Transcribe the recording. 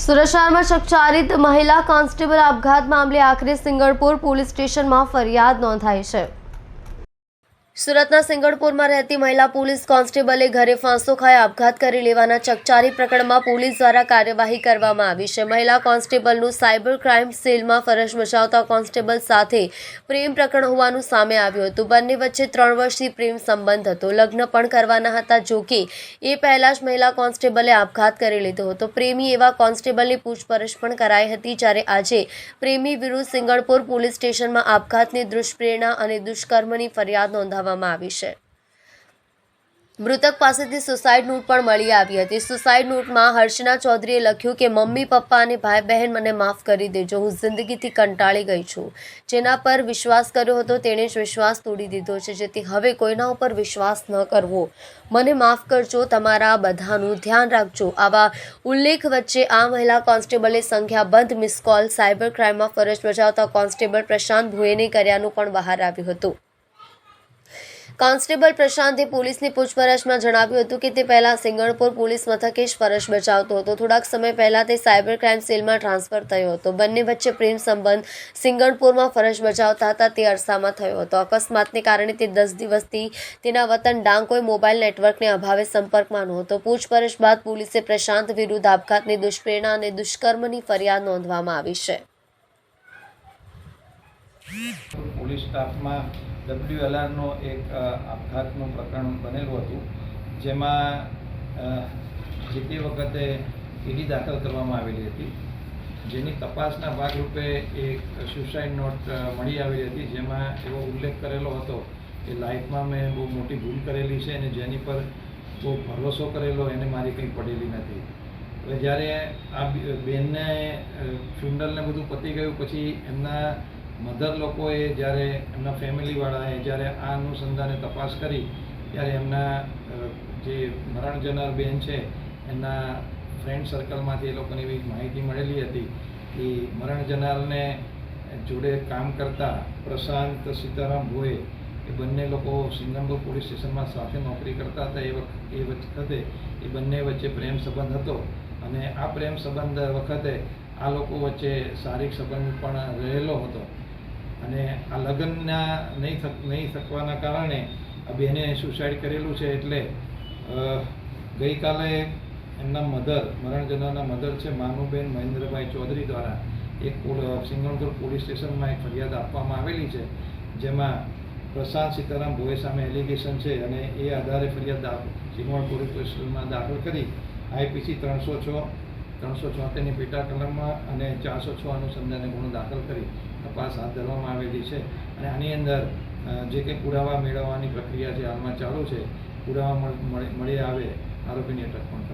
સુરત શહેરમાં ચકચારિત મહિલા કોન્સ્ટેબલ આપઘાત મામલે આખરે સિંગણપુર પોલીસ સ્ટેશનમાં ફરિયાદ નોંધાઈ છે। સુરતના સિંગણપુરમાં રહેતી મહિલા પોલીસ કોન્સ્ટેબલે ઘરે ફાંસો ખાઈ આપઘાત કરી લેવાના ચકચારી પ્રકરણમાં પોલીસ દ્વારા કાર્યવાહી કરવામાં આવી છે। મહિલા કોન્સ્ટેબલનું સાયબર ક્રાઇમ સેલમાં ફરજ બજાવતા કોન્સ્ટેબલ સાથે પ્રેમ પ્રકરણ હોવાનું સામે આવ્યું હતું। બંને વચ્ચે 3 વર્ષથી પ્રેમ સંબંધ હતો। લગ્ન પણ કરવાના હતા। જો કે એ પહેલા જ મહિલા કોન્સ્ટેબલે આપઘાત કરી લીધો હતો। પ્રેમી એવા કોન્સ્ટેબલની પૂછપરછ પણ કરાઈ હતી, જ્યારે આજે પ્રેમી વિરુદ્ધ સિંગણપુર પોલીસ સ્ટેશનમાં આપઘાતની દુષ્પ્રેરણા અને દુષ્કર્મની ફરિયાદ નોંધાવવામાં આવી છે। મૃતક પાસેથી સુસાઇડ નોટ પણ મળી આવી હતી। સુસાઇડ નોટમાં હર્ષના ચૌધરીએ લખ્યું કે મમ્મી પપ્પા અને ભાઈ બહેન મને માફ કરી દેજો, હું જિંદગીથી કંટાળી ગઈ છું। જેના પર વિશ્વાસ કર્યો હતો તેણે જ વિશ્વાસ તોડી દીધો છે, જેથી હવે કોઈના ઉપર વિશ્વાસ ન કરવો। મને માફ કરજો, તમારા બધાનું ધ્યાન રાખજો। આવા ઉલ્લેખ વચ્ચે આ મહિલા કોન્સ્ટેબલે સંખ્યાબંધ મિસ કોલ સાયબર ક્રાઇમમાં ફરજ બજાવતા કોન્સ્ટેબલ પ્રશાંત ભોયેને કર્યાનું પણ બહાર આવ્યું હતું। કોન્સ્ટેબલ પ્રશાંતે પોલીસની પૂછપરછમાં જણાવ્યું હતું કે તે પહેલા સિંગણપુર પોલીસ મથકે જ ફરજ બજાવતો હતો। થોડાક સમય પહેલા તે સાયબર ક્રાઇમ સેલમાં ટ્રાન્સફર થયો હતો। બંને વચ્ચે પ્રેમ સંબંધ સિંગણપુરમાં ફરજ બજાવતા હતા તે અરસામાં થયો હતો। અકસ્માતને કારણે તે 10 દિવસથી તેના વતન ડાંગ કોઈ મોબાઈલ નેટવર્કને અભાવે સંપર્કમાં નહોતો। પૂછપરછ બાદ પોલીસે પ્રશાંત વિરુદ્ધ આપઘાતની દુષ્પ્રેરણા અને દુષ્કર્મની ફરિયાદ નોંધવામાં આવી છે। પોલીસ સ્ટાફમાં WLRનો એક આપઘાતનું પ્રકરણ બનેલું હતું, જેમાં જે તે વખતે ઈડી દાખલ કરવામાં આવેલી હતી, જેની તપાસના ભાગરૂપે એક સુસાઇડ નોટ મળી આવેલી હતી, જેમાં એવો ઉલ્લેખ કરેલો હતો કે લાઈફમાં મેં બહુ મોટી ભૂલ કરેલી છે અને જેની પર બહુ ભરોસો કરેલો એને મારી કંઈ પડેલી નથી। હવે જ્યારે આ બેનને ફ્યુનરલને બધું પતી ગયું પછી એમના મધર લોકોએ જ્યારે એમના ફેમિલીવાળાએ જ્યારે આ અનુસંધાને તપાસ કરી ત્યારે એમના જે મરણ જનાર બેન છે એમના ફ્રેન્ડ સર્કલમાંથી એ લોકોને એવી માહિતી મળેલી હતી કે મરણ જનારને જોડે કામ કરતા પ્રશાંત સીતારામ ભોએ એ બંને લોકો સિંગણપુર પોલીસ સ્ટેશનમાં સાથે નોકરી કરતા હતા। એ વખતે એ બંને વચ્ચે પ્રેમ સંબંધ હતો અને આ પ્રેમ સંબંધ વખતે આ લોકો વચ્ચે શારીરિક સંબંધ પણ રહેલો હતો અને આ લગ્નના નહીં થવાના કારણે આ બેને સુસાઇડ કરેલું છે। એટલે ગઈકાલે એમના મરણ જનારના મધર છે માનુબેન મહેન્દ્રભાઈ ચૌધરી દ્વારા એક સિંગણપુર પોલીસ સ્ટેશનમાં એક ફરિયાદ આપવામાં આવેલી છે, જેમાં પ્રશાંત સીતારામ ભોએ સામે એલિગેશન છે અને એ આધારે ફરિયાદ સિંગણપુર પોલીસ સ્ટેશનમાં દાખલ કરી IPC 376ની પેટા કલમમાં અને 406 અનુસંધાને ગુનો દાખલ કરી તપાસ હાથ ધરવામાં આવેલી છે અને આની અંદર જે કંઈ પુરાવા મેળવવાની પ્રક્રિયા છે હાલમાં ચાલુ છે। પુરાવા મળી આવે આરોપીની અટક પણ